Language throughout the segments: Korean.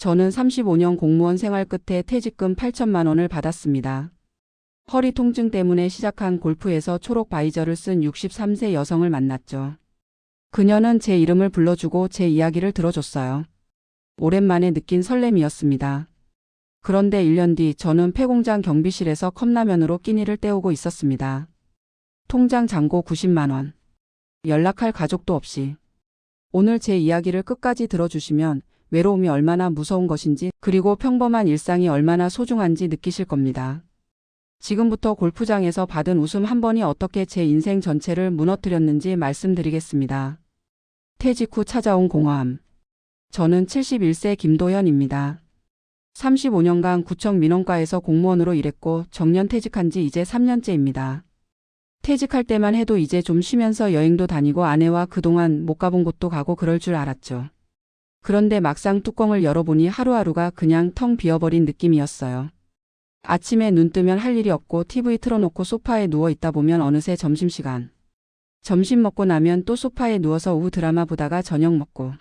저는 35년 공무원 생활 끝에 퇴직금 8천만 원을 받았습니다. 허리 통증 때문에 시작한 골프에서 초록 바이저를 쓴 63세 여성을 만났죠. 그녀는 제 이름을 불러주고 제 이야기를 들어줬어요. 오랜만에 느낀 설렘이었습니다. 그런데 1년 뒤 저는 폐공장 경비실에서 컵라면으로 끼니를 때우고 있었습니다. 통장 잔고 90만 원. 연락할 가족도 없이. 오늘 제 이야기를 끝까지 들어주시면 외로움이 얼마나 무서운 것인지 그리고 평범한 일상이 얼마나 소중한지 느끼실 겁니다. 지금부터 골프장에서 받은 웃음 한 번이 어떻게 제 인생 전체를 무너뜨렸는지 말씀드리겠습니다. 퇴직 후 찾아온 공허함. 저는 71세 김도현입니다. 35년간 구청 민원과에서 공무원으로 일했고 정년 퇴직한 지 이제 3년째입니다. 퇴직할 때만 해도 이제 좀 쉬면서 여행도 다니고 아내와 그동안 못 가본 곳도 가고 그럴 줄 알았죠. 그런데 막상 뚜껑을 열어보니 하루하루가 그냥 텅 비어버린 느낌이었어요. 아침에 눈 뜨면 할 일이 없고 TV 틀어놓고 소파에 누워 있다 보면 어느새 점심시간. 점심 먹고 나면 또 소파에 누워서 오후 드라마 보다가 저녁 먹고.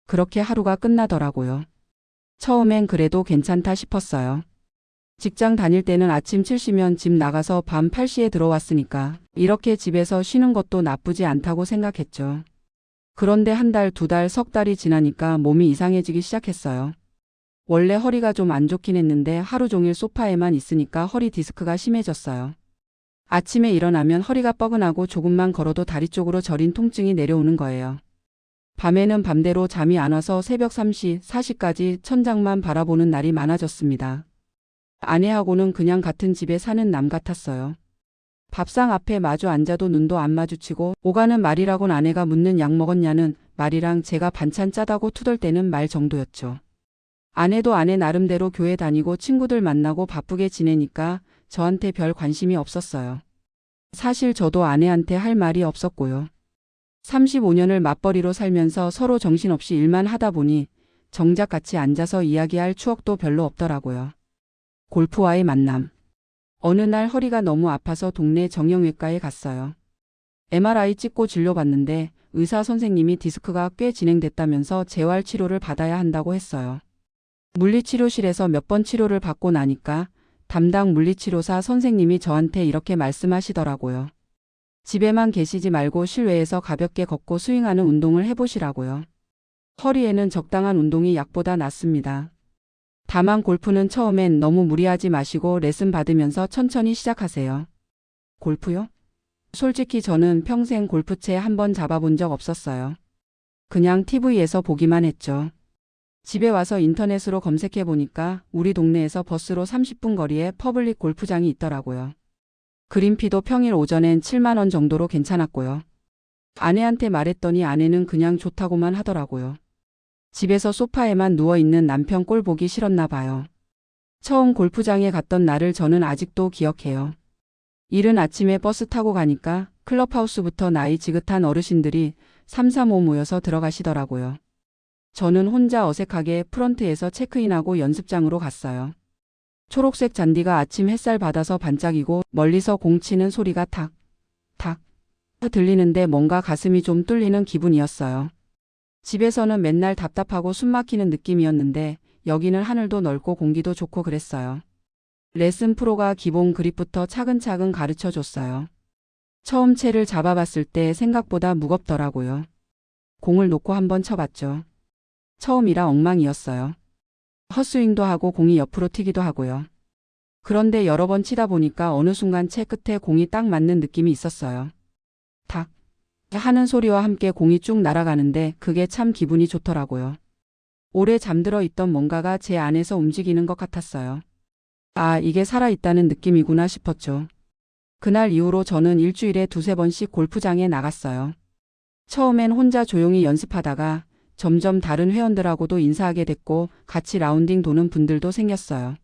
그렇게 하루가 끝나더라고요. 처음엔 그래도 괜찮다 싶었어요. 직장 다닐 때는 아침 7시면 집 나가서 밤 8시에 들어왔으니까 이렇게 집에서 쉬는 것도 나쁘지 않다고 생각했죠. 그런데 한 달, 두 달, 석 달이 지나니까 몸이 이상해지기 시작했어요. 원래 허리가 좀 안 좋긴 했는데 하루 종일 소파에만 있으니까 허리 디스크가 심해졌어요. 아침에 일어나면 허리가 뻐근하고 조금만 걸어도 다리 쪽으로 저린 통증이 내려오는 거예요. 밤에는 밤대로 잠이 안 와서 새벽 3시, 4시까지 천장만 바라보는 날이 많아졌습니다. 아내하고는 그냥 같은 집에 사는 남 같았어요. 밥상 앞에 마주 앉아도 눈도 안 마주치고 오가는 말이라곤 아내가 묻는 약 먹었냐는 말이랑 제가 반찬 짜다고 투덜대는 말 정도였죠. 아내도 아내 나름대로 교회 다니고 친구들 만나고 바쁘게 지내니까 저한테 별 관심이 없었어요. 사실 저도 아내한테 할 말이 없었고요. 35년을 맞벌이로 살면서 서로 정신없이 일만 하다 보니 정작 같이 앉아서 이야기할 추억도 별로 없더라고요. 골프와의 만남. 어느 날 허리가 너무 아파서 동네 정형외과에 갔어요. MRI 찍고 진료받는데 의사 선생님이 디스크가 꽤 진행됐다면서 재활 치료를 받아야 한다고 했어요. 물리치료실에서 몇 번 치료를 받고 나니까 담당 물리치료사 선생님이 저한테 이렇게 말씀하시더라고요. 집에만 계시지 말고 실외에서 가볍게 걷고 스윙하는 운동을 해보시라고요. 허리에는 적당한 운동이 약보다 낫습니다. 다만 골프는 처음엔 너무 무리하지 마시고 레슨 받으면서 천천히 시작하세요. 골프요? 솔직히 저는 평생 골프채 한 번 잡아본 적 없었어요. 그냥 TV에서 보기만 했죠. 집에 와서 인터넷으로 검색해 보니까 우리 동네에서 버스로 30분 거리에 퍼블릭 골프장이 있더라고요. 그린피도 평일 오전엔 7만 원 정도로 괜찮았고요. 아내한테 말했더니 아내는 그냥 좋다고만 하더라고요. 집에서 소파에만 누워있는 남편 꼴 보기 싫었나 봐요. 처음 골프장에 갔던 날을 저는 아직도 기억해요. 이른 아침에 버스 타고 가니까 클럽하우스부터 나이 지긋한 어르신들이 3, 4, 5 모여서 들어가시더라고요. 저는 혼자 어색하게 프런트에서 체크인하고 연습장으로 갔어요. 초록색 잔디가 아침 햇살 받아서 반짝이고 멀리서 공 치는 소리가 탁, 탁 들리는데 뭔가 가슴이 좀 뚫리는 기분이었어요. 집에서는 맨날 답답하고 숨막히는 느낌이었는데 여기는 하늘도 넓고 공기도 좋고 그랬어요. 레슨 프로가 기본 그립부터 차근차근 가르쳐 줬어요. 처음 채를 잡아봤을 때 생각보다 무겁더라고요. 공을 놓고 한번 쳐봤죠. 처음이라 엉망이었어요. 헛스윙도 하고 공이 옆으로 튀기도 하고요. 그런데 여러 번 치다 보니까 어느 순간 채 끝에 공이 딱 맞는 느낌이 있었어요. 탁 하는 소리와 함께 공이 쭉 날아가는데 그게 참 기분이 좋더라고요. 오래 잠들어 있던 뭔가가 제 안에서 움직이는 것 같았어요. 아, 이게 살아있다는 느낌이구나 싶었죠. 그날 이후로 저는 일주일에 두세 번씩 골프장에 나갔어요. 처음엔 혼자 조용히 연습하다가 점점 다른 회원들하고도 인사하게 됐고 같이 라운딩 도는 분들도 생겼어요.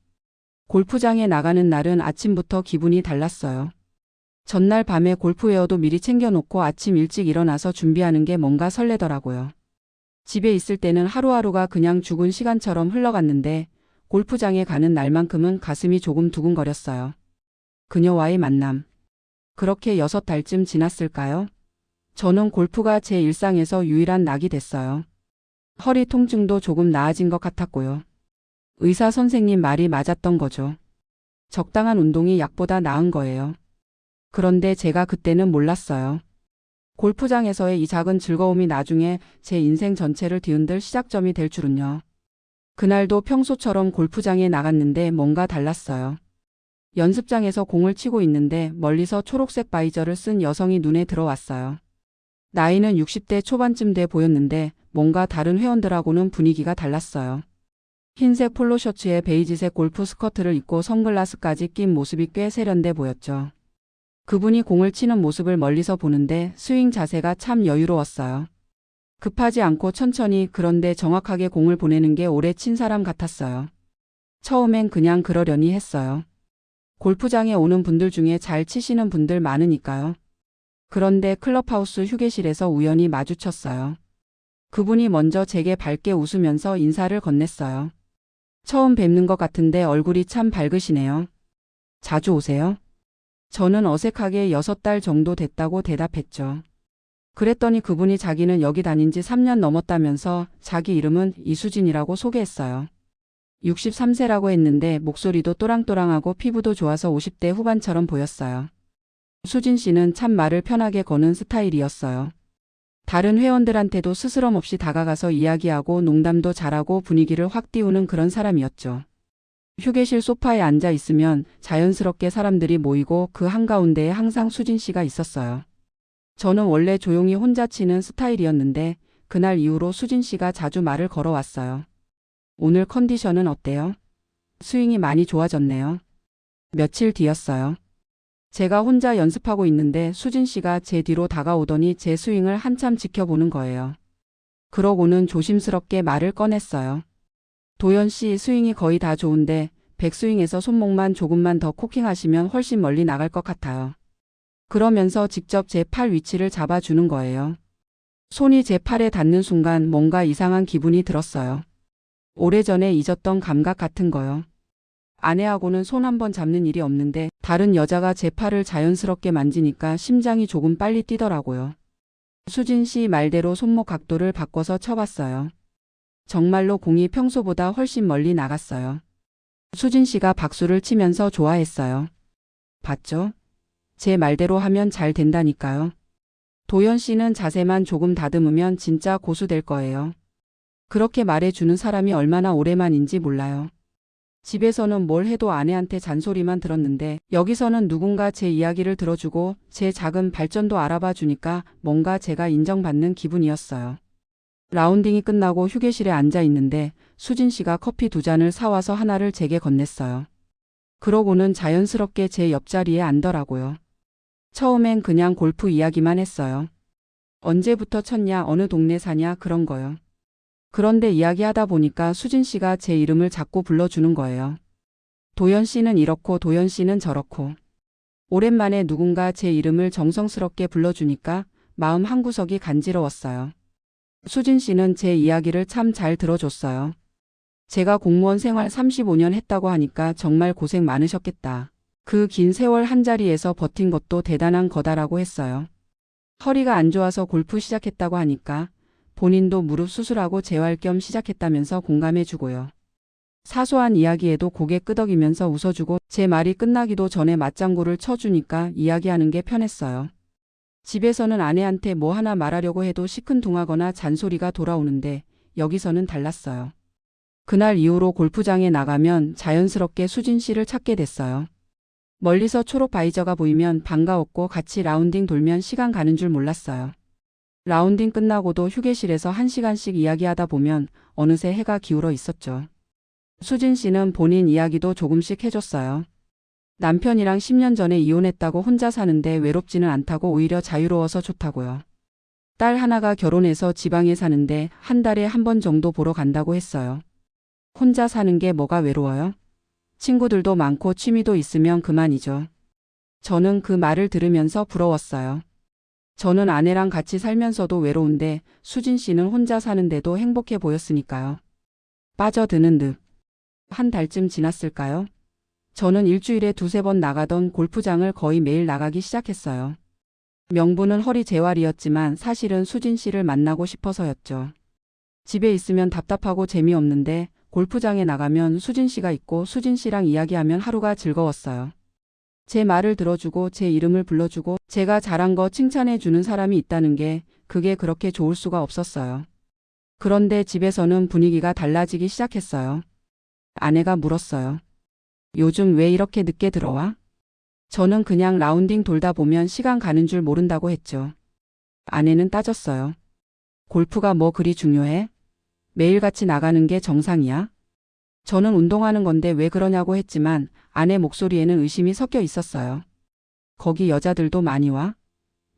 골프장에 나가는 날은 아침부터 기분이 달랐어요. 전날 밤에 골프웨어도 미리 챙겨놓고 아침 일찍 일어나서 준비하는 게 뭔가 설레더라고요. 집에 있을 때는 하루하루가 그냥 죽은 시간처럼 흘러갔는데 골프장에 가는 날만큼은 가슴이 조금 두근거렸어요. 그녀와의 만남. 그렇게 6달쯤 지났을까요? 저는 골프가 제 일상에서 유일한 낙이 됐어요. 허리 통증도 조금 나아진 것 같았고요. 의사 선생님 말이 맞았던 거죠. 적당한 운동이 약보다 나은 거예요. 그런데 제가 그때는 몰랐어요. 골프장에서의 이 작은 즐거움이 나중에 제 인생 전체를 뒤흔들 시작점이 될 줄은요. 그날도 평소처럼 골프장에 나갔는데 뭔가 달랐어요. 연습장에서 공을 치고 있는데 멀리서 초록색 바이저를 쓴 여성이 눈에 들어왔어요. 나이는 60대 초반쯤 돼 보였는데 뭔가 다른 회원들하고는 분위기가 달랐어요. 흰색 폴로 셔츠에 베이지색 골프 스커트를 입고 선글라스까지 낀 모습이 꽤 세련돼 보였죠. 그분이 공을 치는 모습을 멀리서 보는데 스윙 자세가 참 여유로웠어요. 급하지 않고 천천히 그런데 정확하게 공을 보내는 게 오래 친 사람 같았어요. 처음엔 그냥 그러려니 했어요. 골프장에 오는 분들 중에 잘 치시는 분들 많으니까요. 그런데 클럽하우스 휴게실에서 우연히 마주쳤어요. 그분이 먼저 제게 밝게 웃으면서 인사를 건넸어요. 처음 뵙는 것 같은데 얼굴이 참 밝으시네요. 자주 오세요? 저는 어색하게 6달 정도 됐다고 대답했죠. 그랬더니 그분이 자기는 여기 다닌 지 3년 넘었다면서 자기 이름은 이수진이라고 소개했어요. 63세라고 했는데 목소리도 또랑또랑하고 피부도 좋아서 50대 후반처럼 보였어요. 수진 씨는 참 말을 편하게 거는 스타일이었어요. 다른 회원들한테도 스스럼 없이 다가가서 이야기하고 농담도 잘하고 분위기를 확 띄우는 그런 사람이었죠. 휴게실 소파에 앉아 있으면 자연스럽게 사람들이 모이고 그 한가운데에 항상 수진 씨가 있었어요. 저는 원래 조용히 혼자 치는 스타일이었는데 그날 이후로 수진 씨가 자주 말을 걸어왔어요. 오늘 컨디션은 어때요? 스윙이 많이 좋아졌네요. 며칠 뒤였어요. 제가 혼자 연습하고 있는데 수진 씨가 제 뒤로 다가오더니 제 스윙을 한참 지켜보는 거예요. 그러고는 조심스럽게 말을 꺼냈어요. 도연 씨 스윙이 거의 다 좋은데 백스윙에서 손목만 조금만 더 코킹하시면 훨씬 멀리 나갈 것 같아요. 그러면서 직접 제 팔 위치를 잡아주는 거예요. 손이 제 팔에 닿는 순간 뭔가 이상한 기분이 들었어요. 오래전에 잊었던 감각 같은 거요. 아내하고는 손 한 번 잡는 일이 없는데 다른 여자가 제 팔을 자연스럽게 만지니까 심장이 조금 빨리 뛰더라고요. 수진 씨 말대로 손목 각도를 바꿔서 쳐봤어요. 정말로 공이 평소보다 훨씬 멀리 나갔어요. 수진 씨가 박수를 치면서 좋아했어요. 봤죠? 제 말대로 하면 잘 된다니까요. 도연 씨는 자세만 조금 다듬으면 진짜 고수 될 거예요. 그렇게 말해주는 사람이 얼마나 오래만인지 몰라요. 집에서는 뭘 해도 아내한테 잔소리만 들었는데 여기서는 누군가 제 이야기를 들어주고 제 작은 발전도 알아봐 주니까 뭔가 제가 인정받는 기분이었어요. 라운딩이 끝나고 휴게실에 앉아 있는데 수진 씨가 커피 2잔을 사와서 하나를 제게 건넸어요. 그러고는 자연스럽게 제 옆자리에 앉더라고요. 처음엔 그냥 골프 이야기만 했어요. 언제부터 쳤냐, 어느 동네 사냐 그런 거요. 그런데 이야기하다 보니까 수진 씨가 제 이름을 자꾸 불러주는 거예요. 도연 씨는 이렇고 도연 씨는 저렇고. 오랜만에 누군가 제 이름을 정성스럽게 불러주니까 마음 한구석이 간지러웠어요. 수진 씨는 제 이야기를 참 잘 들어줬어요. 제가 공무원 생활 35년 했다고 하니까 정말 고생 많으셨겠다. 그 긴 세월 한자리에서 버틴 것도 대단한 거다라고 했어요. 허리가 안 좋아서 골프 시작했다고 하니까 본인도 무릎 수술하고 재활 겸 시작했다면서 공감해주고요. 사소한 이야기에도 고개 끄덕이면서 웃어주고 제 말이 끝나기도 전에 맞장구를 쳐주니까 이야기하는 게 편했어요. 집에서는 아내한테 뭐 하나 말하려고 해도 시큰둥하거나 잔소리가 돌아오는데 여기서는 달랐어요. 그날 이후로 골프장에 나가면 자연스럽게 수진 씨를 찾게 됐어요. 멀리서 초록 바이저가 보이면 반가웠고 같이 라운딩 돌면 시간 가는 줄 몰랐어요. 라운딩 끝나고도 휴게실에서 1시간씩 이야기하다 보면 어느새 해가 기울어 있었죠. 수진 씨는 본인 이야기도 조금씩 해줬어요. 남편이랑 10년 전에 이혼했다고 혼자 사는데 외롭지는 않다고 오히려 자유로워서 좋다고요. 딸 하나가 결혼해서 지방에 사는데 한 달에 한 번 정도 보러 간다고 했어요. 혼자 사는 게 뭐가 외로워요? 친구들도 많고 취미도 있으면 그만이죠. 저는 그 말을 들으면서 부러웠어요. 저는 아내랑 같이 살면서도 외로운데 수진 씨는 혼자 사는데도 행복해 보였으니까요. 빠져드는 듯. 한 달쯤 지났을까요? 저는 일주일에 2~3번 나가던 골프장을 거의 매일 나가기 시작했어요. 명분은 허리 재활이었지만 사실은 수진 씨를 만나고 싶어서였죠. 집에 있으면 답답하고 재미없는데 골프장에 나가면 수진 씨가 있고 수진 씨랑 이야기하면 하루가 즐거웠어요. 제 말을 들어주고 제 이름을 불러주고 제가 잘한 거 칭찬해 주는 사람이 있다는 게 그게 그렇게 좋을 수가 없었어요. 그런데 집에서는 분위기가 달라지기 시작했어요. 아내가 물었어요. 요즘 왜 이렇게 늦게 들어와? 저는 그냥 라운딩 돌다 보면 시간 가는 줄 모른다고 했죠. 아내는 따졌어요. 골프가 뭐 그리 중요해? 매일같이 나가는 게 정상이야? 저는 운동하는 건데 왜 그러냐고 했지만 아내 목소리에는 의심이 섞여 있었어요. 거기 여자들도 많이 와?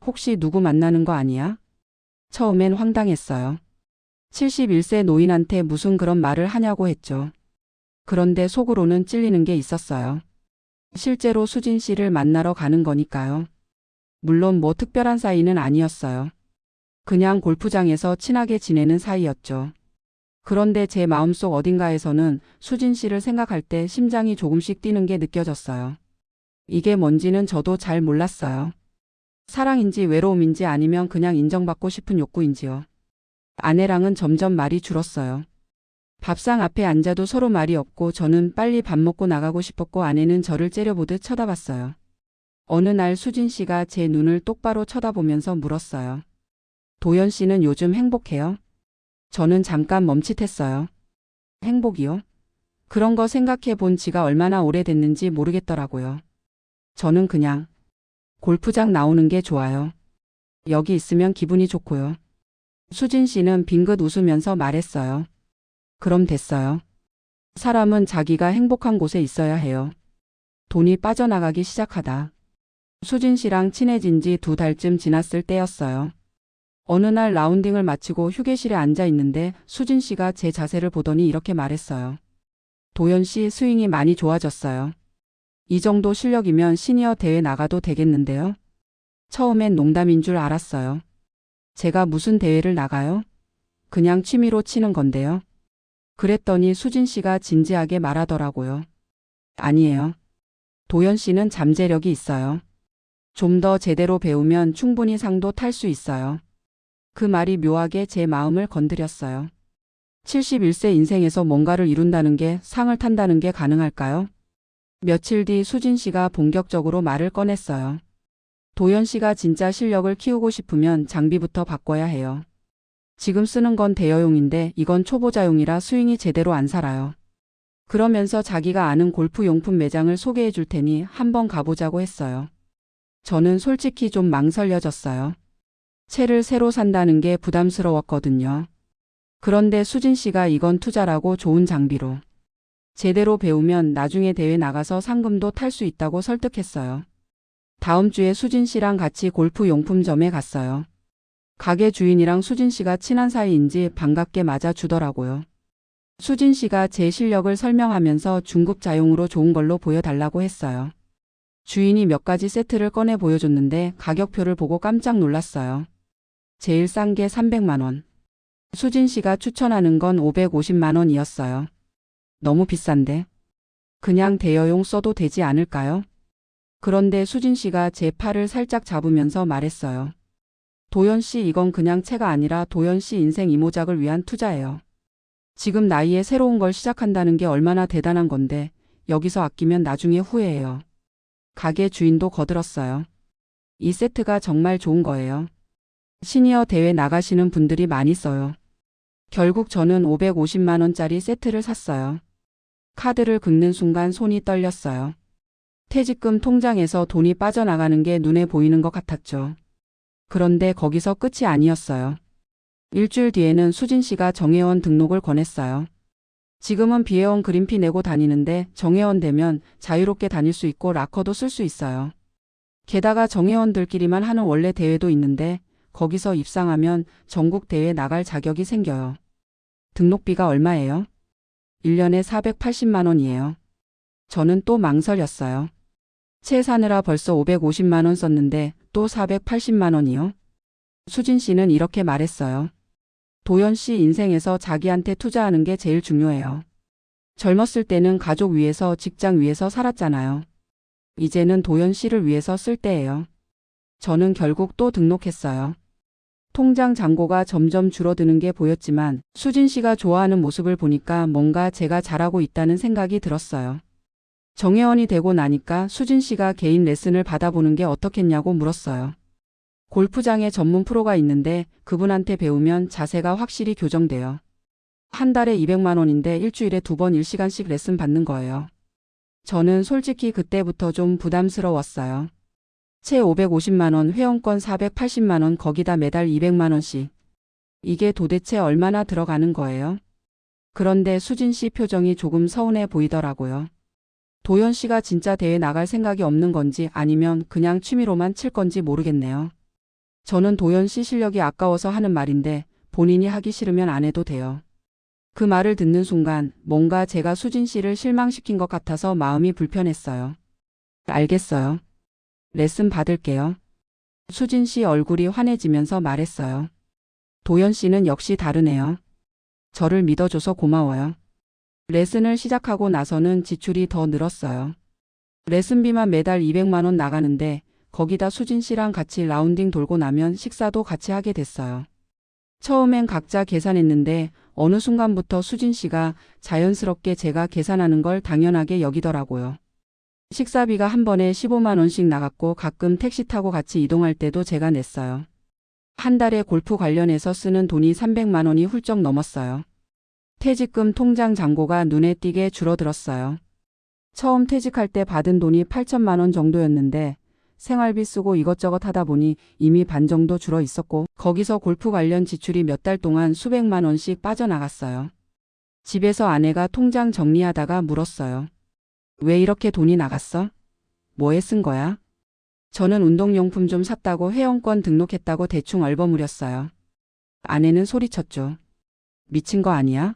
혹시 누구 만나는 거 아니야? 처음엔 황당했어요. 71세 노인한테 무슨 그런 말을 하냐고 했죠. 그런데 속으로는 찔리는 게 있었어요. 실제로 수진 씨를 만나러 가는 거니까요. 물론 뭐 특별한 사이는 아니었어요. 그냥 골프장에서 친하게 지내는 사이였죠. 그런데 제 마음속 어딘가에서는 수진 씨를 생각할 때 심장이 조금씩 뛰는 게 느껴졌어요. 이게 뭔지는 저도 잘 몰랐어요. 사랑인지 외로움인지 아니면 그냥 인정받고 싶은 욕구인지요. 아내랑은 점점 말이 줄었어요. 밥상 앞에 앉아도 서로 말이 없고 저는 빨리 밥 먹고 나가고 싶었고 아내는 저를 째려보듯 쳐다봤어요. 어느 날 수진 씨가 제 눈을 똑바로 쳐다보면서 물었어요. 도연 씨는 요즘 행복해요? 저는 잠깐 멈칫했어요. 행복이요? 그런 거 생각해 본 지가 얼마나 오래됐는지 모르겠더라고요. 저는 그냥 골프장 나오는 게 좋아요. 여기 있으면 기분이 좋고요. 수진 씨는 빙긋 웃으면서 말했어요. 그럼 됐어요. 사람은 자기가 행복한 곳에 있어야 해요. 돈이 빠져나가기 시작하다. 수진 씨랑 친해진 지 2달쯤 지났을 때였어요. 어느 날 라운딩을 마치고 휴게실에 앉아 있는데 수진 씨가 제 자세를 보더니 이렇게 말했어요. 도연 씨 스윙이 많이 좋아졌어요. 이 정도 실력이면 시니어 대회 나가도 되겠는데요? 처음엔 농담인 줄 알았어요. 제가 무슨 대회를 나가요? 그냥 취미로 치는 건데요. 그랬더니 수진 씨가 진지하게 말하더라고요. 아니에요. 도연 씨는 잠재력이 있어요. 좀 더 제대로 배우면 충분히 상도 탈 수 있어요. 그 말이 묘하게 제 마음을 건드렸어요. 71세 인생에서 뭔가를 이룬다는 게 상을 탄다는 게 가능할까요? 며칠 뒤 수진 씨가 본격적으로 말을 꺼냈어요. 도연 씨가 진짜 실력을 키우고 싶으면 장비부터 바꿔야 해요. 지금 쓰는 건 대여용인데 이건 초보자용이라 스윙이 제대로 안 살아요. 그러면서 자기가 아는 골프 용품 매장을 소개해 줄 테니 한번 가보자고 했어요. 저는 솔직히 좀 망설여졌어요. 채를 새로 산다는 게 부담스러웠거든요. 그런데 수진 씨가 이건 투자라고 좋은 장비로 제대로 배우면 나중에 대회 나가서 상금도 탈 수 있다고 설득했어요. 다음 주에 수진 씨랑 같이 골프 용품점에 갔어요. 가게 주인이랑 수진 씨가 친한 사이인지 반갑게 맞아주더라고요. 수진 씨가 제 실력을 설명하면서 중급 자용으로 좋은 걸로 보여달라고 했어요. 주인이 몇 가지 세트를 꺼내 보여줬는데 가격표를 보고 깜짝 놀랐어요. 제일 싼 게 300만 원. 수진 씨가 추천하는 건 550만 원이었어요. 너무 비싼데. 그냥 대여용 써도 되지 않을까요? 그런데 수진 씨가 제 팔을 살짝 잡으면서 말했어요. 도연 씨 이건 그냥 채가 아니라 도연 씨 인생 이모작을 위한 투자예요. 지금 나이에 새로운 걸 시작한다는 게 얼마나 대단한 건데 여기서 아끼면 나중에 후회해요. 가게 주인도 거들었어요. 이 세트가 정말 좋은 거예요. 시니어 대회 나가시는 분들이 많이 써요. 결국 저는 550만 원짜리 세트를 샀어요. 카드를 긁는 순간 손이 떨렸어요. 퇴직금 통장에서 돈이 빠져나가는 게 눈에 보이는 것 같았죠. 그런데 거기서 끝이 아니었어요. 일주일 뒤에는 수진 씨가 정회원 등록을 권했어요. 지금은 비회원 그린피 내고 다니는데 정회원 되면 자유롭게 다닐 수 있고 라커도 쓸 수 있어요. 게다가 정회원들끼리만 하는 원래 대회도 있는데 거기서 입상하면 전국 대회 나갈 자격이 생겨요. 등록비가 얼마예요? 1년에 480만 원이에요. 저는 또 망설였어요. 채 사느라 벌써 550만 원 썼는데 또 480만 원이요? 수진 씨는 이렇게 말했어요. 도연 씨 인생에서 자기한테 투자하는 게 제일 중요해요. 젊었을 때는 가족 위해서 직장 위해서 살았잖아요. 이제는 도연 씨를 위해서 쓸 때예요. 저는 결국 또 등록했어요. 통장 잔고가 점점 줄어드는 게 보였지만 수진 씨가 좋아하는 모습을 보니까 뭔가 제가 잘하고 있다는 생각이 들었어요. 정회원이 되고 나니까 수진 씨가 개인 레슨을 받아보는 게 어떻겠냐고 물었어요. 골프장에 전문 프로가 있는데 그분한테 배우면 자세가 확실히 교정돼요. 한 달에 200만 원인데 일주일에 2번 1시간씩 레슨 받는 거예요. 저는 솔직히 그때부터 좀 부담스러웠어요. 채 550만 원, 회원권 480만 원, 거기다 매달 200만 원씩. 이게 도대체 얼마나 들어가는 거예요? 그런데 수진 씨 표정이 조금 서운해 보이더라고요. 도연 씨가 진짜 대회 나갈 생각이 없는 건지 아니면 그냥 취미로만 칠 건지 모르겠네요. 저는 도연 씨 실력이 아까워서 하는 말인데 본인이 하기 싫으면 안 해도 돼요. 그 말을 듣는 순간 뭔가 제가 수진 씨를 실망시킨 것 같아서 마음이 불편했어요. 알겠어요. 레슨 받을게요. 수진 씨 얼굴이 환해지면서 말했어요. 도연 씨는 역시 다르네요. 저를 믿어줘서 고마워요. 레슨을 시작하고 나서는 지출이 더 늘었어요. 레슨비만 매달 200만 원 나가는데 거기다 수진 씨랑 같이 라운딩 돌고 나면 식사도 같이 하게 됐어요. 처음엔 각자 계산했는데 어느 순간부터 수진 씨가 자연스럽게 제가 계산하는 걸 당연하게 여기더라고요. 식사비가 한 번에 15만 원씩 나갔고 가끔 택시 타고 같이 이동할 때도 제가 냈어요. 한 달에 골프 관련해서 쓰는 돈이 300만 원이 훌쩍 넘었어요. 퇴직금 통장 잔고가 눈에 띄게 줄어들었어요. 처음 퇴직할 때 받은 돈이 8천만 원 정도였는데 생활비 쓰고 이것저것 하다 보니 이미 반 정도 줄어 있었고 거기서 골프 관련 지출이 몇 달 동안 수백만 원씩 빠져나갔어요. 집에서 아내가 통장 정리하다가 물었어요. 왜 이렇게 돈이 나갔어? 뭐에 쓴 거야? 저는 운동용품 좀 샀다고 회원권 등록했다고 대충 얼버무렸어요. 아내는 소리쳤죠. 미친 거 아니야?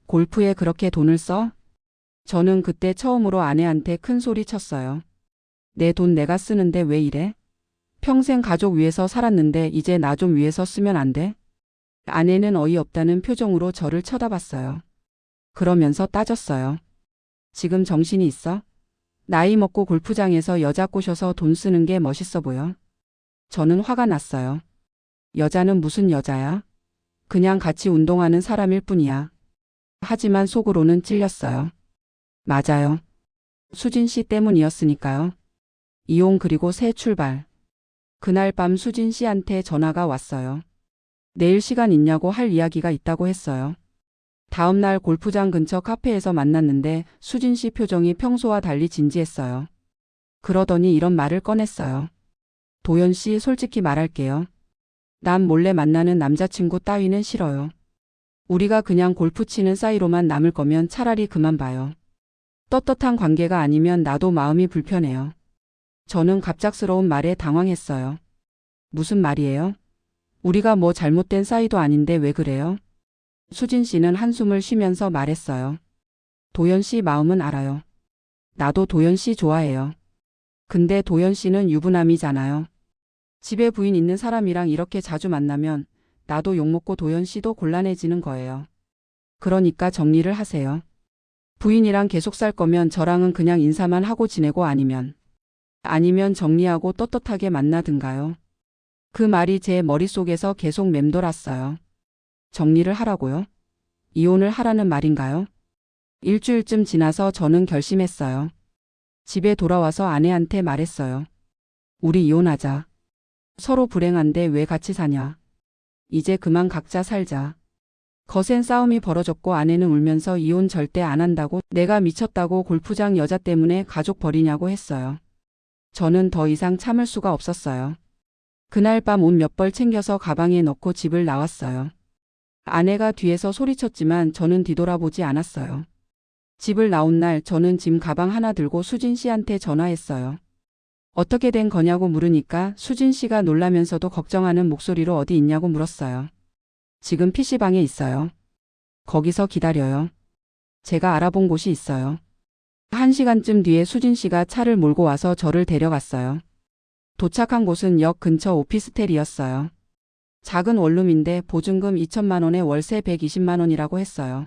골프에 그렇게 돈을 써? 저는 그때 처음으로 아내한테 큰 소리 쳤어요. 내 돈 내가 쓰는데 왜 이래? 평생 가족 위해서 살았는데 이제 나 좀 위해서 쓰면 안 돼? 아내는 어이없다는 표정으로 저를 쳐다봤어요. 그러면서 따졌어요. 지금 정신이 있어? 나이 먹고 골프장에서 여자 꼬셔서 돈 쓰는 게 멋있어 보여? 저는 화가 났어요. 여자는 무슨 여자야? 그냥 같이 운동하는 사람일 뿐이야. 하지만 속으로는 찔렸어요. 맞아요. 수진 씨 때문이었으니까요. 이혼 그리고 새 출발. 그날 밤 수진 씨한테 전화가 왔어요. 내일 시간 있냐고 할 이야기가 있다고 했어요. 다음 날 골프장 근처 카페에서 만났는데 수진 씨 표정이 평소와 달리 진지했어요. 그러더니 이런 말을 꺼냈어요. 도연 씨 솔직히 말할게요. 남 몰래 만나는 남자친구 따위는 싫어요. 우리가 그냥 골프 치는 사이로만 남을 거면 차라리 그만 봐요. 떳떳한 관계가 아니면 나도 마음이 불편해요. 저는 갑작스러운 말에 당황했어요. 무슨 말이에요? 우리가 뭐 잘못된 사이도 아닌데 왜 그래요? 수진 씨는 한숨을 쉬면서 말했어요. 도연 씨 마음은 알아요. 나도 도연 씨 좋아해요. 근데 도연 씨는 유부남이잖아요. 집에 부인 있는 사람이랑 이렇게 자주 만나면 나도 욕먹고 도연 씨도 곤란해지는 거예요. 그러니까 정리를 하세요. 부인이랑 계속 살 거면 저랑은 그냥 인사만 하고 지내고 아니면 정리하고 떳떳하게 만나든가요. 그 말이 제 머릿속에서 계속 맴돌았어요. 정리를 하라고요? 이혼을 하라는 말인가요? 일주일쯤 지나서 저는 결심했어요. 집에 돌아와서 아내한테 말했어요. 우리 이혼하자. 서로 불행한데 왜 같이 사냐. 이제 그만 각자 살자. 거센 싸움이 벌어졌고 아내는 울면서 이혼 절대 안 한다고, 내가 미쳤다고 골프장 여자 때문에 가족 버리냐고 했어요. 저는 더 이상 참을 수가 없었어요. 그날 밤 옷 몇 벌 챙겨서 가방에 넣고 집을 나왔어요. 아내가 뒤에서 소리쳤지만 저는 뒤돌아보지 않았어요. 집을 나온 날 저는 짐 가방 하나 들고 수진 씨한테 전화했어요. 어떻게 된 거냐고 물으니까 수진 씨가 놀라면서도 걱정하는 목소리로 어디 있냐고 물었어요. 지금 PC방에 있어요. 거기서 기다려요. 제가 알아본 곳이 있어요. 1시간쯤 뒤에 수진 씨가 차를 몰고 와서 저를 데려갔어요. 도착한 곳은 역 근처 오피스텔이었어요. 작은 원룸인데 보증금 2천만 원에 월세 120만 원이라고 했어요.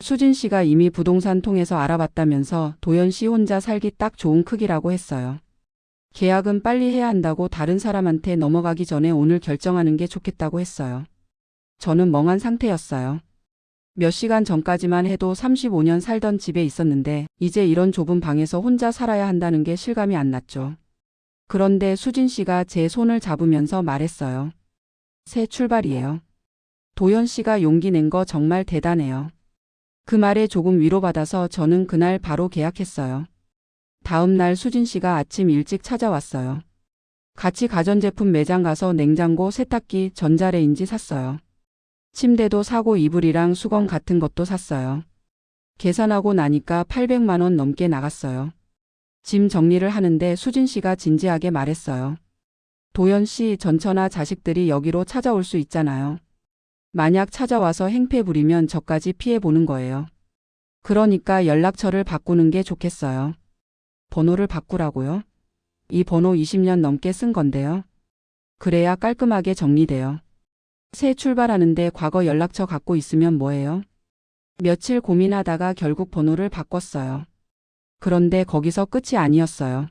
수진 씨가 이미 부동산 통해서 알아봤다면서 도연 씨 혼자 살기 딱 좋은 크기라고 했어요. 계약은 빨리 해야 한다고 다른 사람한테 넘어가기 전에 오늘 결정하는 게 좋겠다고 했어요. 저는 멍한 상태였어요. 몇 시간 전까지만 해도 35년 살던 집에 있었는데 이제 이런 좁은 방에서 혼자 살아야 한다는 게 실감이 안 났죠. 그런데 수진 씨가 제 손을 잡으면서 말했어요. 새 출발이에요. 도연 씨가 용기 낸 거 정말 대단해요. 그 말에 조금 위로받아서 저는 그날 바로 계약했어요. 다음 날 수진 씨가 아침 일찍 찾아왔어요. 같이 가전제품 매장 가서 냉장고, 세탁기, 전자레인지 샀어요. 침대도 사고 이불이랑 수건 같은 것도 샀어요. 계산하고 나니까 800만 원 넘게 나갔어요. 짐 정리를 하는데 수진 씨가 진지하게 말했어요. 도연 씨, 전처나 자식들이 여기로 찾아올 수 있잖아요. 만약 찾아와서 행패 부리면 저까지 피해 보는 거예요. 그러니까 연락처를 바꾸는 게 좋겠어요. 번호를 바꾸라고요? 이 번호 20년 넘게 쓴 건데요. 그래야 깔끔하게 정리돼요. 새 출발하는데 과거 연락처 갖고 있으면 뭐해요? 며칠 고민하다가 결국 번호를 바꿨어요. 그런데 거기서 끝이 아니었어요.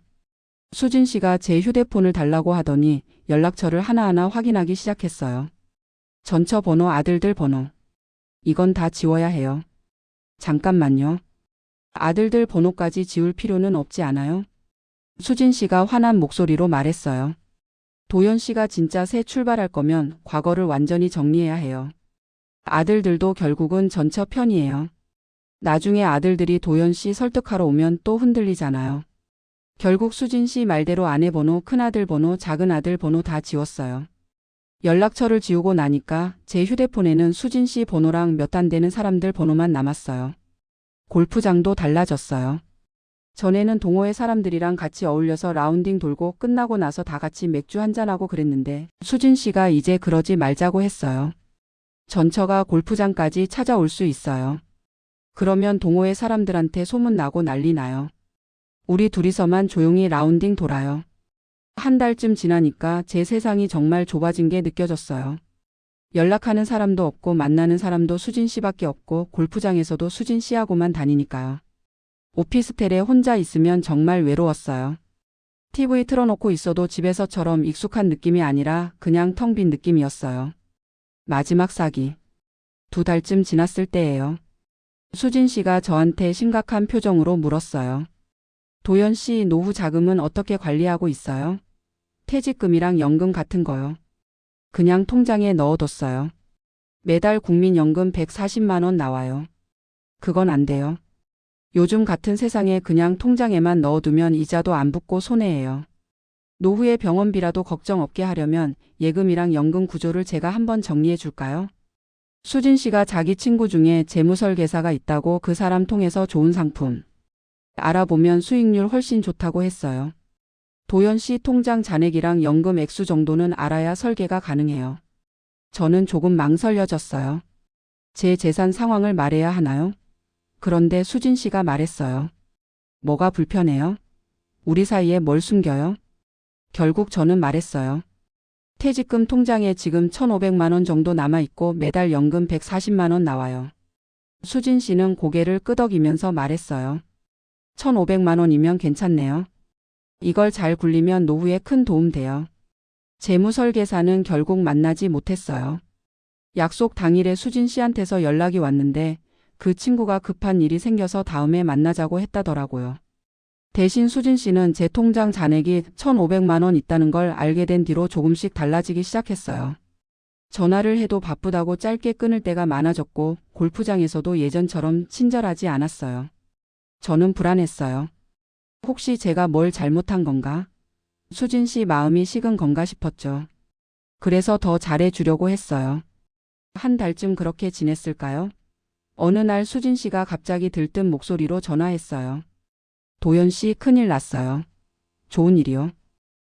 수진 씨가 제 휴대폰을 달라고 하더니 연락처를 하나하나 확인하기 시작했어요. 전처 번호, 아들들 번호. 이건 다 지워야 해요. 잠깐만요. 아들들 번호까지 지울 필요는 없지 않아요? 수진 씨가 화난 목소리로 말했어요. 도연 씨가 진짜 새 출발할 거면 과거를 완전히 정리해야 해요. 아들들도 결국은 전처 편이에요. 나중에 아들들이 도연 씨 설득하러 오면 또 흔들리잖아요. 결국 수진 씨 말대로 아내 번호, 큰아들 번호, 작은아들 번호 다 지웠어요. 연락처를 지우고 나니까 제 휴대폰에는 수진 씨 번호랑 몇 안 되는 사람들 번호만 남았어요. 골프장도 달라졌어요. 전에는 동호회 사람들이랑 같이 어울려서 라운딩 돌고 끝나고 나서 다 같이 맥주 한잔하고 그랬는데 수진 씨가 이제 그러지 말자고 했어요. 전처가 골프장까지 찾아올 수 있어요. 그러면 동호회 사람들한테 소문나고 난리 나요. 우리 둘이서만 조용히 라운딩 돌아요. 한 달쯤 지나니까 제 세상이 정말 좁아진 게 느껴졌어요. 연락하는 사람도 없고 만나는 사람도 수진 씨밖에 없고 골프장에서도 수진 씨하고만 다니니까요. 오피스텔에 혼자 있으면 정말 외로웠어요. TV 틀어놓고 있어도 집에서처럼 익숙한 느낌이 아니라 그냥 텅 빈 느낌이었어요. 마지막 사기. 2달쯤 지났을 때예요. 수진 씨가 저한테 심각한 표정으로 물었어요. 도연 씨, 노후 자금은 어떻게 관리하고 있어요? 퇴직금이랑 연금 같은 거요. 그냥 통장에 넣어뒀어요. 매달 국민연금 140만 원 나와요. 그건 안 돼요. 요즘 같은 세상에 그냥 통장에만 넣어두면 이자도 안 붙고 손해예요. 노후에 병원비라도 걱정 없게 하려면 예금이랑 연금 구조를 제가 한번 정리해 줄까요? 수진 씨가 자기 친구 중에 재무설계사가 있다고 그 사람 통해서 좋은 상품 알아보면 수익률 훨씬 좋다고 했어요. 도연 씨 통장 잔액이랑 연금 액수 정도는 알아야 설계가 가능해요. 저는 조금 망설여졌어요. 제 재산 상황을 말해야 하나요? 그런데 수진 씨가 말했어요. 뭐가 불편해요? 우리 사이에 뭘 숨겨요? 결국 저는 말했어요. 퇴직금 통장에 지금 1,500만 원 정도 남아있고 매달 연금 140만 원 나와요. 수진 씨는 고개를 끄덕이면서 말했어요. 1,500만 원이면 괜찮네요. 이걸 잘 굴리면 노후에 큰 도움 돼요. 재무설계사는 결국 만나지 못했어요. 약속 당일에 수진 씨한테서 연락이 왔는데 그 친구가 급한 일이 생겨서 다음에 만나자고 했다더라고요. 대신 수진 씨는 제 통장 잔액이 1,500만 원 있다는 걸 알게 된 뒤로 조금씩 달라지기 시작했어요. 전화를 해도 바쁘다고 짧게 끊을 때가 많아졌고 골프장에서도 예전처럼 친절하지 않았어요. 저는 불안했어요. 혹시 제가 뭘 잘못한 건가? 수진 씨 마음이 식은 건가 싶었죠. 그래서 더 잘해주려고 했어요. 한 달쯤 그렇게 지냈을까요? 어느 날 수진 씨가 갑자기 들뜬 목소리로 전화했어요. 도연 씨, 큰일 났어요. 좋은 일이요.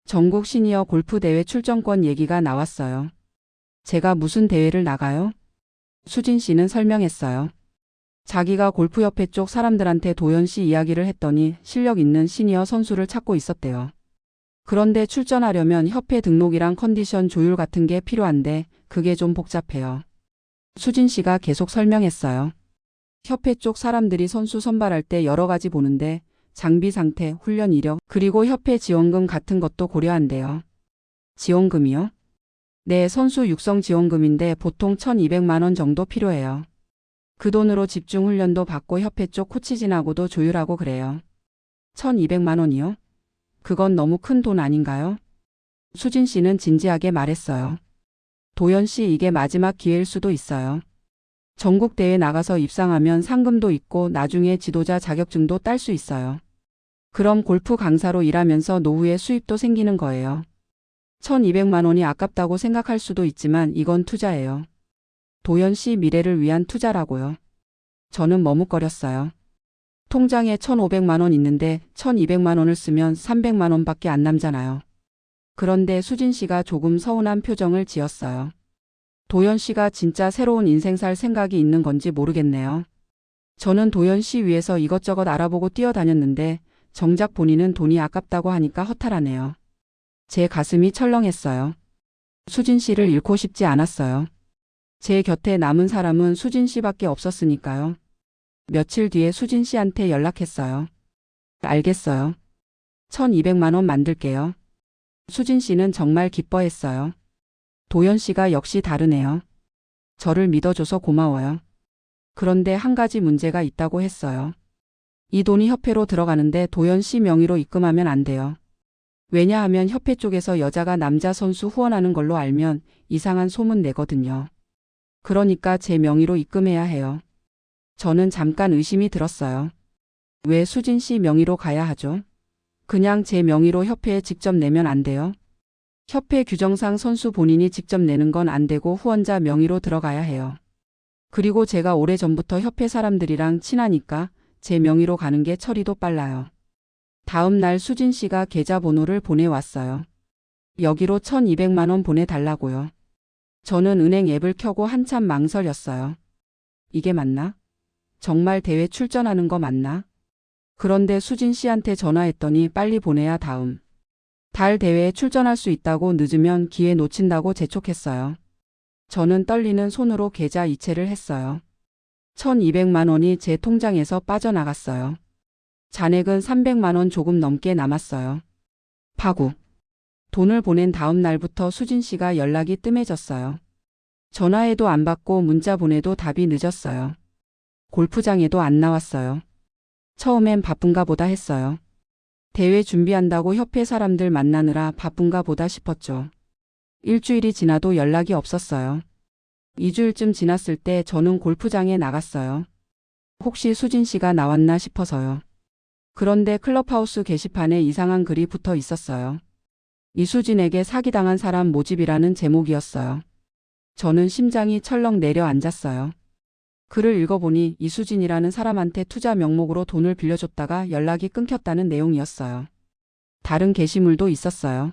전국 시니어 골프 대회 출전권 얘기가 나왔어요. 제가 무슨 대회를 나가요? 수진 씨는 설명했어요. 자기가 골프협회 쪽 사람들한테 도연 씨 이야기를 했더니 실력 있는 시니어 선수를 찾고 있었대요. 그런데 출전하려면 협회 등록이랑 컨디션 조율 같은 게 필요한데 그게 좀 복잡해요. 수진 씨가 계속 설명했어요. 협회 쪽 사람들이 선수 선발할 때 여러 가지 보는데 장비 상태, 훈련 이력, 그리고 협회 지원금 같은 것도 고려한대요. 지원금이요? 네, 선수 육성 지원금인데 보통 1,200만 원 정도 필요해요. 그 돈으로 집중 훈련도 받고 협회 쪽 코치진하고도 조율하고 그래요. 1,200만 원이요? 그건 너무 큰 돈 아닌가요? 수진 씨는 진지하게 말했어요. 도연 씨, 이게 마지막 기회일 수도 있어요. 전국 대회 나가서 입상하면 상금도 있고 나중에 지도자 자격증도 딸 수 있어요. 그럼 골프 강사로 일하면서 노후에 수입도 생기는 거예요. 1,200만 원이 아깝다고 생각할 수도 있지만 이건 투자예요. 도연 씨 미래를 위한 투자라고요. 저는 머뭇거렸어요. 통장에 1,500만 원 있는데 1,200만 원을 쓰면 300만 원밖에 안 남잖아요. 그런데 수진 씨가 조금 서운한 표정을 지었어요. 도연 씨가 진짜 새로운 인생 살 생각이 있는 건지 모르겠네요. 저는 도연 씨 위해서 이것저것 알아보고 뛰어다녔는데 정작 본인은 돈이 아깝다고 하니까 허탈하네요. 제 가슴이 철렁했어요. 수진 씨를 잃고 싶지 않았어요. 제 곁에 남은 사람은 수진 씨밖에 없었으니까요. 며칠 뒤에 수진 씨한테 연락했어요. 알겠어요. 1,200만 원 만들게요. 수진 씨는 정말 기뻐했어요. 도연 씨가 역시 다르네요. 저를 믿어줘서 고마워요. 그런데 한 가지 문제가 있다고 했어요. 이 돈이 협회로 들어가는데 도연 씨 명의로 입금하면 안 돼요. 왜냐하면 협회 쪽에서 여자가 남자 선수 후원하는 걸로 알면 이상한 소문 내거든요. 그러니까 제 명의로 입금해야 해요. 저는 잠깐 의심이 들었어요. 왜 수진 씨 명의로 가야 하죠? 그냥 제 명의로 협회에 직접 내면 안 돼요? 협회 규정상 선수 본인이 직접 내는 건 안 되고 후원자 명의로 들어가야 해요. 그리고 제가 오래전부터 협회 사람들이랑 친하니까 제 명의로 가는 게 처리도 빨라요. 다음 날 수진 씨가 계좌번호를 보내왔어요. 여기로 1,200만 원 보내달라고요. 저는 은행 앱을 켜고 한참 망설였어요. 이게 맞나? 정말 대회 출전하는 거 맞나? 그런데 수진 씨한테 전화했더니 빨리 보내야 다음 달 대회에 출전할 수 있다고 늦으면 기회 놓친다고 재촉했어요. 저는 떨리는 손으로 계좌 이체를 했어요. 1,200만 원이 제 통장에서 빠져나갔어요. 잔액은 300만 원 조금 넘게 남았어요. 파국. 돈을 보낸 다음 날부터 수진 씨가 연락이 뜸해졌어요. 전화해도 안 받고 문자 보내도 답이 늦었어요. 골프장에도 안 나왔어요. 처음엔 바쁜가 보다 했어요. 대회 준비한다고 협회 사람들 만나느라 바쁜가 보다 싶었죠. 일주일이 지나도 연락이 없었어요. 2주일쯤 지났을 때 저는 골프장에 나갔어요. 혹시 수진 씨가 나왔나 싶어서요. 그런데 클럽하우스 게시판에 이상한 글이 붙어 있었어요. 이수진에게 사기당한 사람 모집이라는 제목이었어요. 저는 심장이 철렁 내려앉았어요. 글을 읽어보니 이수진이라는 사람한테 투자 명목으로 돈을 빌려줬다가 연락이 끊겼다는 내용이었어요. 다른 게시물도 있었어요.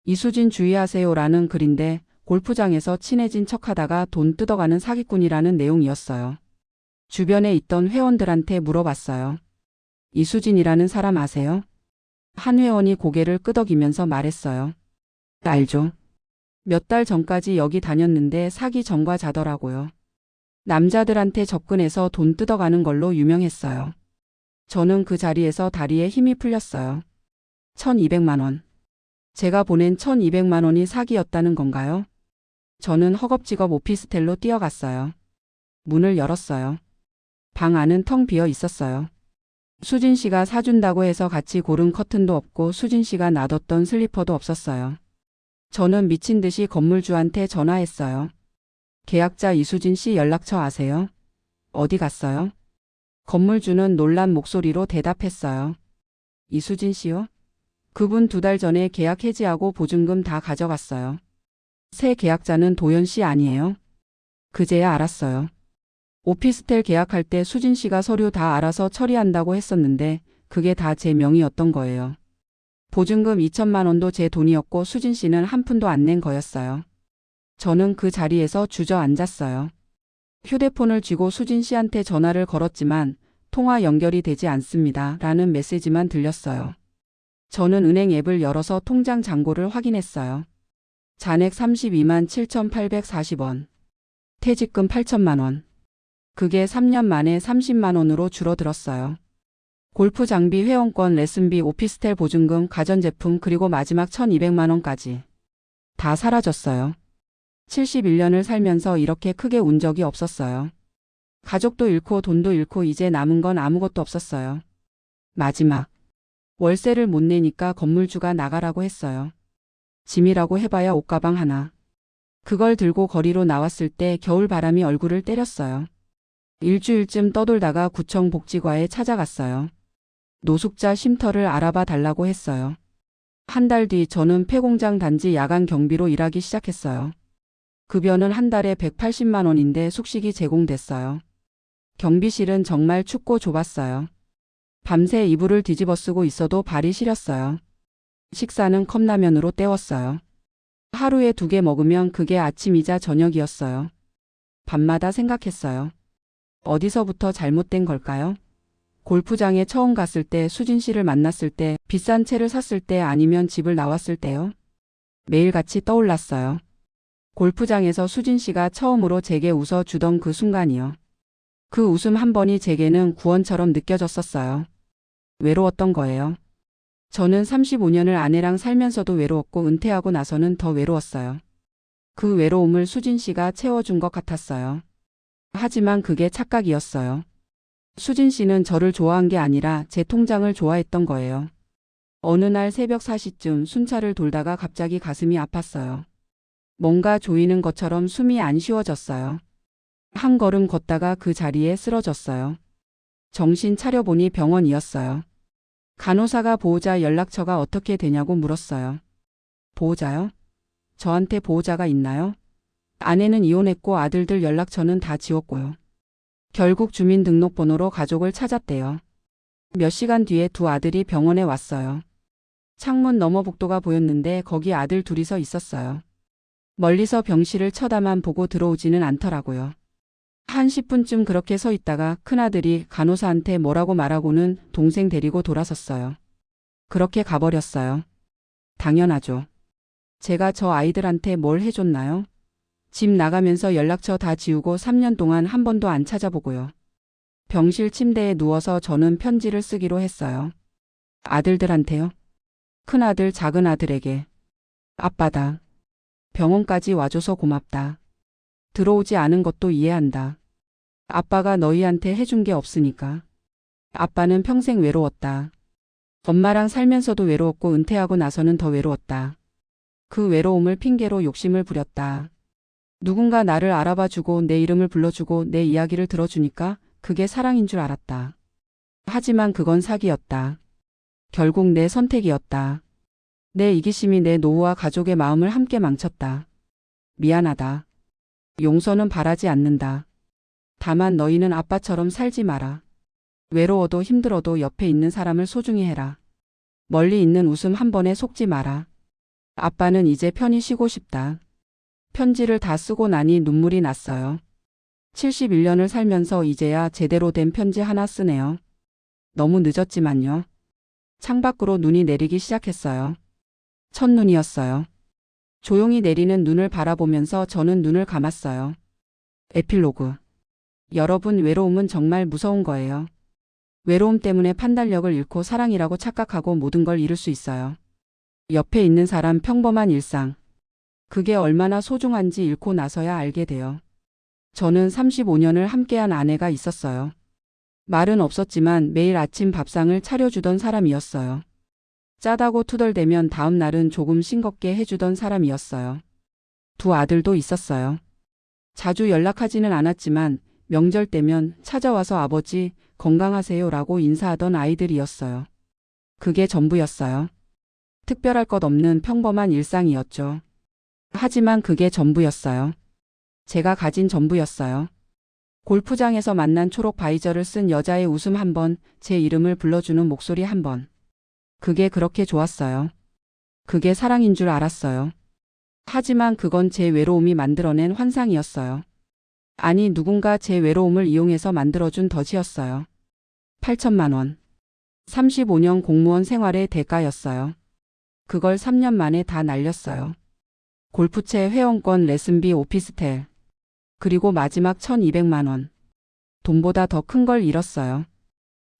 이수진 주의하세요라는 글인데 골프장에서 친해진 척하다가 돈 뜯어가는 사기꾼이라는 내용이었어요. 주변에 있던 회원들한테 물어봤어요. 이수진이라는 사람 아세요? 한 회원이 고개를 끄덕이면서 말했어요. 알죠. 몇 달 전까지 여기 다녔는데 사기 전과자더라고요. 남자들한테 접근해서 돈 뜯어가는 걸로 유명했어요. 저는 그 자리에서 다리에 힘이 풀렸어요. 1,200만 원. 제가 보낸 1,200만 원이 사기였다는 건가요? 저는 허겁지겁 오피스텔로 뛰어갔어요. 문을 열었어요. 방 안은 텅 비어 있었어요. 수진 씨가 사준다고 해서 같이 고른 커튼도 없고 수진 씨가 놔뒀던 슬리퍼도 없었어요. 저는 미친 듯이 건물주한테 전화했어요. 계약자 이수진 씨 연락처 아세요? 어디 갔어요? 건물주는 놀란 목소리로 대답했어요. 이수진 씨요? 그분 2달 전에 계약 해지하고 보증금 다 가져갔어요. 새 계약자는 도연 씨 아니에요? 그제야 알았어요. 오피스텔 계약할 때 수진 씨가 서류 다 알아서 처리한다고 했었는데 그게 다 제 명의였던 거예요. 보증금 2천만 원도 제 돈이었고 수진 씨는 한 푼도 안 낸 거였어요. 저는 그 자리에서 주저앉았어요. 휴대폰을 쥐고 수진 씨한테 전화를 걸었지만 통화 연결이 되지 않습니다. 라는 메시지만 들렸어요. 저는 은행 앱을 열어서 통장 잔고를 확인했어요. 잔액 32만 7,840원. 퇴직금 8천만 원. 그게 3년 만에 30만 원으로 줄어들었어요. 골프 장비, 회원권, 레슨비, 오피스텔 보증금, 가전제품, 그리고 마지막 1200만 원까지. 다 사라졌어요. 71년을 살면서 이렇게 크게 운 적이 없었어요. 가족도 잃고 돈도 잃고 이제 남은 건 아무것도 없었어요. 마지막. 월세를 못 내니까 건물주가 나가라고 했어요. 짐이라고 해봐야 옷가방 하나. 그걸 들고 거리로 나왔을 때 겨울 바람이 얼굴을 때렸어요. 일주일쯤 떠돌다가 구청 복지과에 찾아갔어요. 노숙자 쉼터를 알아봐 달라고 했어요. 한 달 뒤 저는 폐공장 단지 야간 경비로 일하기 시작했어요. 급여는 한 달에 180만 원인데 숙식이 제공됐어요. 경비실은 정말 춥고 좁았어요. 밤새 이불을 뒤집어 쓰고 있어도 발이 시렸어요. 식사는 컵라면으로 때웠어요. 하루에 2개 먹으면 그게 아침이자 저녁이었어요. 밤마다 생각했어요. 어디서부터 잘못된 걸까요? 골프장에 처음 갔을 때, 수진 씨를 만났을 때, 비싼 채를 샀을 때, 아니면 집을 나왔을 때요? 매일같이 떠올랐어요. 골프장에서 수진 씨가 처음으로 제게 웃어주던 그 순간이요. 그 웃음 한 번이 제게는 구원처럼 느껴졌었어요. 외로웠던 거예요. 저는 35년을 아내랑 살면서도 외로웠고 은퇴하고 나서는 더 외로웠어요. 그 외로움을 수진 씨가 채워준 것 같았어요. 하지만 그게 착각이었어요. 수진 씨는 저를 좋아한 게 아니라 제 통장을 좋아했던 거예요. 어느 날 새벽 4시쯤 순찰을 돌다가 갑자기 가슴이 아팠어요. 뭔가 조이는 것처럼 숨이 안 쉬워졌어요. 한 걸음 걷다가 그 자리에 쓰러졌어요. 정신 차려보니 병원이었어요. 간호사가 보호자 연락처가 어떻게 되냐고 물었어요. 보호자요? 저한테 보호자가 있나요? 아내는 이혼했고 아들들 연락처는 다 지웠고요. 결국 주민등록번호로 가족을 찾았대요. 몇 시간 뒤에 2 아들이 병원에 왔어요. 창문 너머 복도가 보였는데 거기 아들 둘이서 있었어요. 멀리서 병실을 쳐다만 보고 들어오지는 않더라고요. 한 10분쯤 그렇게 서 있다가 큰아들이 간호사한테 뭐라고 말하고는 동생 데리고 돌아섰어요. 그렇게 가버렸어요. 당연하죠. 제가 저 아이들한테 뭘 해줬나요? 집 나가면서 연락처 다 지우고 3년 동안 한 번도 안 찾아보고요. 병실 침대에 누워서 저는 편지를 쓰기로 했어요. 아들들한테요. 큰아들, 작은아들에게. 아빠다. 병원까지 와줘서 고맙다. 들어오지 않은 것도 이해한다. 아빠가 너희한테 해준 게 없으니까. 아빠는 평생 외로웠다. 엄마랑 살면서도 외로웠고 은퇴하고 나서는 더 외로웠다. 그 외로움을 핑계로 욕심을 부렸다. 누군가 나를 알아봐주고 내 이름을 불러주고 내 이야기를 들어주니까 그게 사랑인 줄 알았다. 하지만 그건 사기였다. 결국 내 선택이었다. 내 이기심이 내 노후와 가족의 마음을 함께 망쳤다. 미안하다. 용서는 바라지 않는다. 다만 너희는 아빠처럼 살지 마라. 외로워도 힘들어도 옆에 있는 사람을 소중히 해라. 멀리 있는 웃음 한 번에 속지 마라. 아빠는 이제 편히 쉬고 싶다. 편지를 다 쓰고 나니 눈물이 났어요. 71년을 살면서 이제야 제대로 된 편지 하나 쓰네요. 너무 늦었지만요. 창밖으로 눈이 내리기 시작했어요. 첫눈이었어요. 조용히 내리는 눈을 바라보면서 저는 눈을 감았어요. 에필로그. 여러분, 외로움은 정말 무서운 거예요. 외로움 때문에 판단력을 잃고 사랑이라고 착각하고 모든 걸 잃을 수 있어요. 옆에 있는 사람, 평범한 일상. 그게 얼마나 소중한지 잃고 나서야 알게 돼요. 저는 35년을 함께한 아내가 있었어요. 말은 없었지만 매일 아침 밥상을 차려주던 사람이었어요. 짜다고 투덜대면 다음 날은 조금 싱겁게 해주던 사람이었어요. 2 아들도 있었어요. 자주 연락하지는 않았지만 명절 때면 찾아와서 아버지 건강하세요라고 인사하던 아이들이었어요. 그게 전부였어요. 특별할 것 없는 평범한 일상이었죠. 하지만 그게 전부였어요. 제가 가진 전부였어요. 골프장에서 만난 초록 바이저를 쓴 여자의 웃음 한 번, 제 이름을 불러주는 목소리 한 번. 그게 그렇게 좋았어요. 그게 사랑인 줄 알았어요. 하지만 그건 제 외로움이 만들어낸 환상이었어요. 아니, 누군가 제 외로움을 이용해서 만들어준 덫이었어요. 8천만 원. 35년 공무원 생활의 대가였어요. 그걸 3년 만에 다 날렸어요. 골프채, 회원권, 레슨비, 오피스텔. 그리고 마지막 1200만 원. 돈보다 더 큰 걸 잃었어요.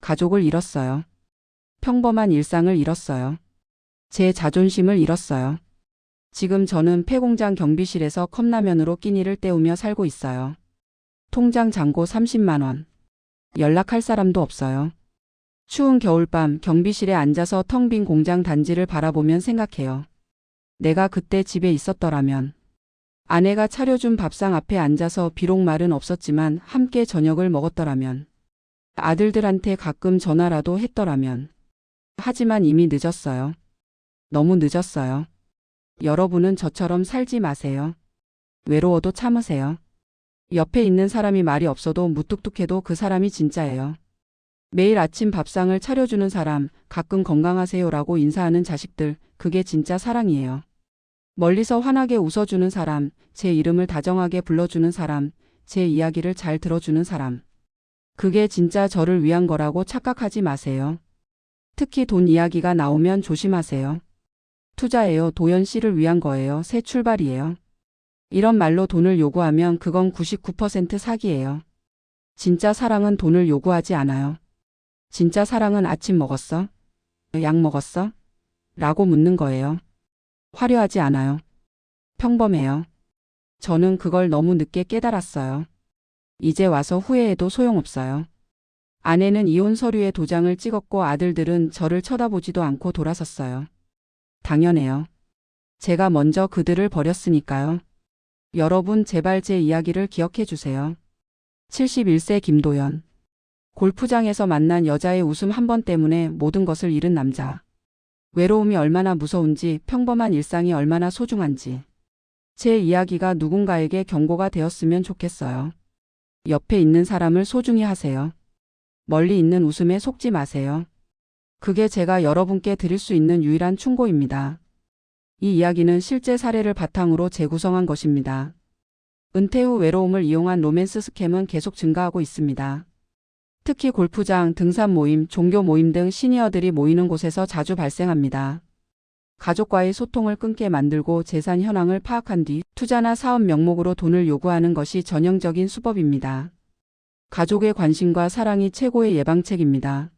가족을 잃었어요. 평범한 일상을 잃었어요. 제 자존심을 잃었어요. 지금 저는 폐공장 경비실에서 컵라면으로 끼니를 때우며 살고 있어요. 통장 잔고 30만 원. 연락할 사람도 없어요. 추운 겨울밤 경비실에 앉아서 텅 빈 공장 단지를 바라보면 생각해요. 내가 그때 집에 있었더라면, 아내가 차려준 밥상 앞에 앉아서 비록 말은 없었지만 함께 저녁을 먹었더라면, 아들들한테 가끔 전화라도 했더라면. 하지만 이미 늦었어요. 너무 늦었어요. 여러분은 저처럼 살지 마세요. 외로워도 참으세요. 옆에 있는 사람이 말이 없어도 무뚝뚝해도 그 사람이 진짜예요. 매일 아침 밥상을 차려주는 사람, 가끔 건강하세요라고 인사하는 자식들, 그게 진짜 사랑이에요. 멀리서 환하게 웃어주는 사람, 제 이름을 다정하게 불러주는 사람, 제 이야기를 잘 들어주는 사람. 그게 진짜 저를 위한 거라고 착각하지 마세요. 특히 돈 이야기가 나오면 조심하세요. 투자예요. 도연 씨를 위한 거예요. 새 출발이에요. 이런 말로 돈을 요구하면 그건 99% 사기예요. 진짜 사랑은 돈을 요구하지 않아요. 진짜 사랑은 아침 먹었어? 약 먹었어? 라고 묻는 거예요. 화려하지 않아요. 평범해요. 저는 그걸 너무 늦게 깨달았어요. 이제 와서 후회해도 소용없어요. 아내는 이혼 서류에 도장을 찍었고 아들들은 저를 쳐다보지도 않고 돌아섰어요. 당연해요. 제가 먼저 그들을 버렸으니까요. 여러분 제발 제 이야기를 기억해 주세요. 71세 김도연. 골프장에서 만난 여자의 웃음 한 번 때문에 모든 것을 잃은 남자. 외로움이 얼마나 무서운지, 평범한 일상이 얼마나 소중한지. 제 이야기가 누군가에게 경고가 되었으면 좋겠어요. 옆에 있는 사람을 소중히 하세요. 멀리 있는 웃음에 속지 마세요. 그게 제가 여러분께 드릴 수 있는 유일한 충고입니다. 이 이야기는 실제 사례를 바탕으로 재구성한 것입니다. 은퇴 후 외로움을 이용한 로맨스 스캠은 계속 증가하고 있습니다. 특히 골프장, 등산 모임, 종교 모임 등 시니어들이 모이는 곳에서 자주 발생합니다. 가족과의 소통을 끊게 만들고 재산 현황을 파악한 뒤 투자나 사업 명목으로 돈을 요구하는 것이 전형적인 수법입니다. 가족의 관심과 사랑이 최고의 예방책입니다.